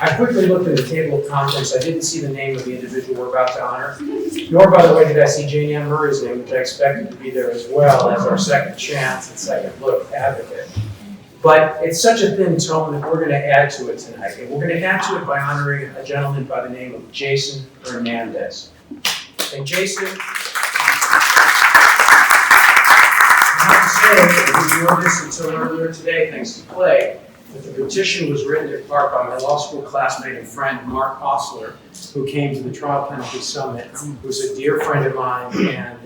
I quickly looked at the table of contents. I didn't see the name of the individual we're about to honor. Nor, by the way, did I see Jane Ann Murray's name, which I expected to be there as well as our second chance and second look advocate. But it's such a thin tone that we're going to add to it tonight. And we're going to add to it by honoring a gentleman by the name of Jason Hernandez. And Jason, I have to say, I didn't know this until earlier today, thanks to Clay, that the petition was written in part by my law school classmate and friend, Mark Osler, who came to the Trial Penalty Summit, who's a dear friend of mine and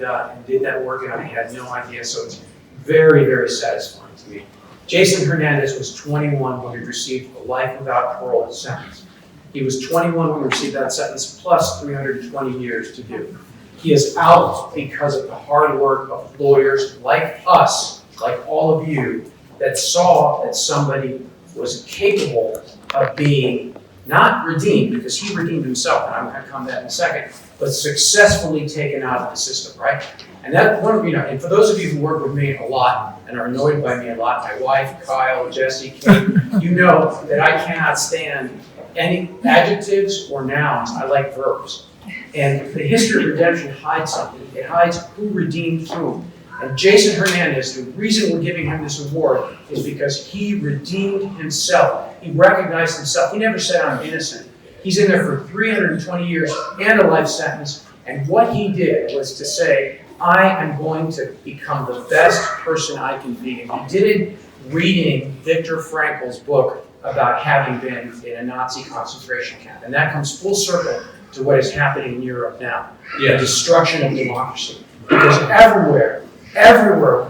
did that work, and I had no idea, so it's very, very satisfying to me. Jason Hernandez was 21 when he received a life without parole sentence. He was 21 when he received that sentence, plus 320 years to do. He is out because of the hard work of lawyers like us, like all of you, that saw that somebody was capable of being not redeemed, because he redeemed himself, and I'm going to come to that in a second, but successfully taken out of the system, right? And that one, and for those of you who work with me a lot and are annoyed by me a lot, my wife, Kyle, Jesse, Kate, you know that I cannot stand any adjectives or nouns. I like verbs. And the history of redemption hides something. It hides who redeemed whom. And Jason Hernandez, the reason we're giving him this award is because he redeemed himself. He recognized himself. He never said, I'm innocent. He's in there for 320 years and a life sentence. And what he did was to say, I am going to become the best person I can be. And he did it reading Viktor Frankl's book about having been in a Nazi concentration camp. And that comes full circle to what is happening in Europe now. The destruction of democracy. Because everywhere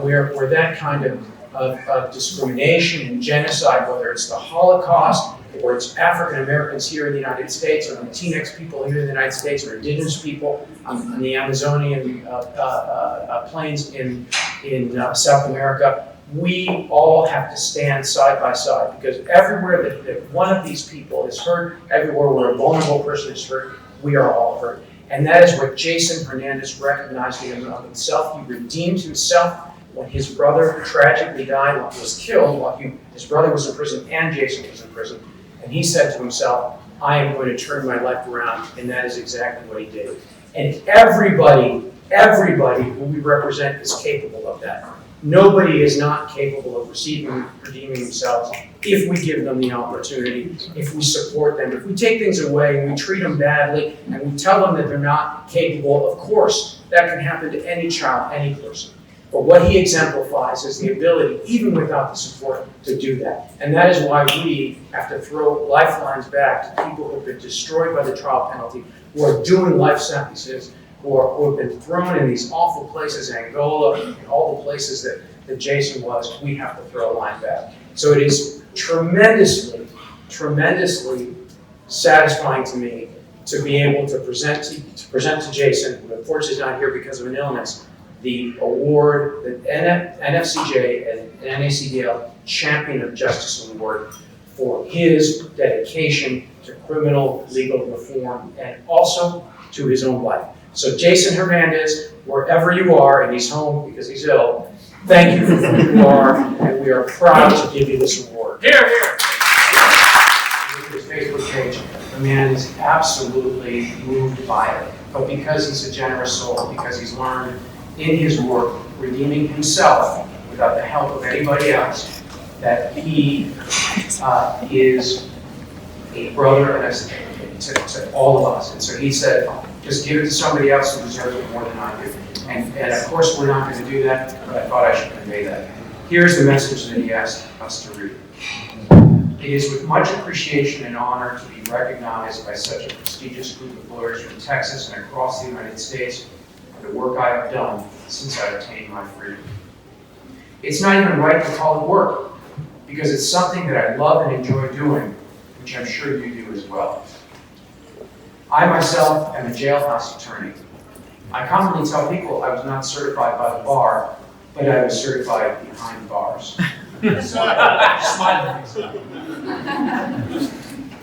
where that kind of discrimination and genocide, whether it's the Holocaust, or it's African Americans here in the United States, or Latinx people here in the United States, or indigenous people on the Amazonian plains in South America, we all have to stand side by side, because everywhere that one of these people is hurt, everywhere where a vulnerable person is hurt, we are all hurt. And that is what Jason Hernandez recognized in himself. He redeemed himself when his brother tragically died, was killed while his brother was in prison and Jason was in prison. And he said to himself, I am going to turn my life around, and that is exactly what he did. And everybody who we represent is capable of that. Nobody is not capable of redeeming themselves if we give them the opportunity, if we support them. If we take things away and we treat them badly and we tell them that they're not capable, of course, that can happen to any child, any person. But what he exemplifies is the ability, even without the support, to do that. And that is why we have to throw lifelines back to people who have been destroyed by the trial penalty, who are doing life sentences, who have been thrown in these awful places, Angola, and all the places that Jason was. We have to throw a line back. So it is tremendously satisfying to me to be able to present to Jason, who unfortunately is not here because of an illness, the award, the NFCJ and NACDL Champion of Justice Award for his dedication to criminal legal reform and also to his own life. So Jason Hernandez, wherever you are, and he's home because he's ill, thank you for who you are, and we are proud to give you this award. Here, here. Look at his Facebook page. The man is absolutely moved by it. But because he's a generous soul, because he's learned in his work, redeeming himself without the help of anybody else, that he is a brother and to all of us. And so he said, just give it to somebody else who deserves it more than I do. And of course we're not going to do that, but I thought I should convey that. Here's the message that he asked us to read. It is with much appreciation and honor to be recognized by such a prestigious group of lawyers from Texas and across the United States for the work I have done since I obtained my freedom. It's not even right to call it work, because it's something that I love and enjoy doing, which I'm sure you do as well. I myself am a jailhouse attorney. I commonly tell people I was not certified by the bar, but I was certified behind bars.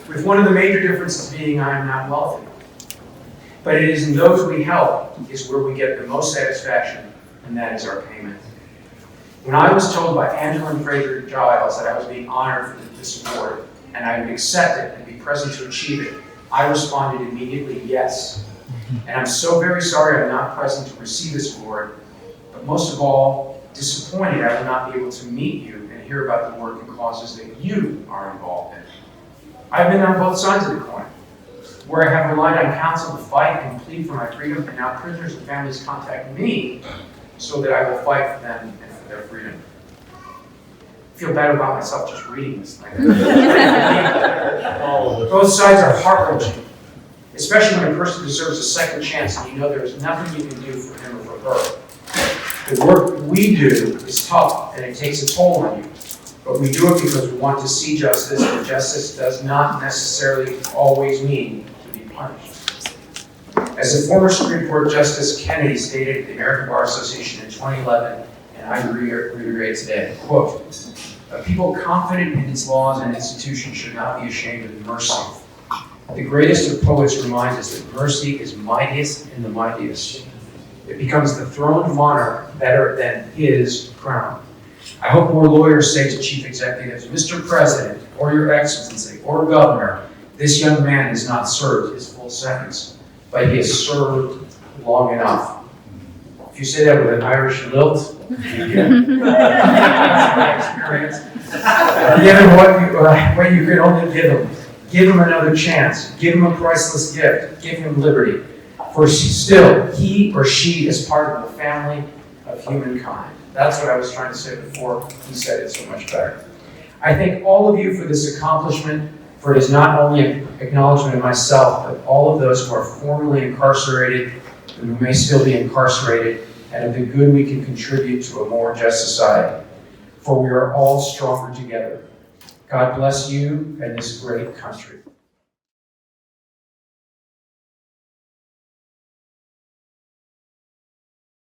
With one of the major differences being I am not wealthy. But it is in those we help is where we get the most satisfaction, and that is our payment. When I was told by Angela and Frederick Giles that I was being honored for this award, and I would accept it and be present to achieve it, I responded immediately, yes. And I'm so very sorry I'm not present to receive this award, but most of all, disappointed I will not be able to meet you and hear about the work and causes that you are involved in. I've been on both sides of the coin, where I have relied on counsel to fight and plead for my freedom, and now prisoners and families contact me so that I will fight for them and for their freedom. I feel better about myself just reading this thing. Both sides are heart-wrenching, especially when a person deserves a second chance and you know there's nothing you can do for him or for her. The work we do is tough and it takes a toll on you, but we do it because we want to see justice, and justice does not necessarily always mean to be punished. As a former Supreme Court Justice Kennedy stated at the American Bar Association in 2011, and I reiterate today, quote, "A people confident in its laws and institutions should not be ashamed of mercy. The greatest of poets reminds us that mercy is mightiest in the mightiest. It becomes the throne of monarch better than his crown." I hope more lawyers say to chief executives, "Mr. President, or Your Excellency, or Governor, this young man has not served his full sentence, but he has served long enough." If you say that with an Irish lilt, you get that's my experience. Give him what you can only give him. Give him another chance. Give him a priceless gift. Give him liberty. For still, he or she is part of the family of humankind. That's what I was trying to say before. He said it so much better. I thank all of you for this accomplishment, for it is not only an acknowledgement of myself, but all of those who are formerly incarcerated and who may still be incarcerated, and of the good we can contribute to a more just society. For we are all stronger together. God bless you and this great country.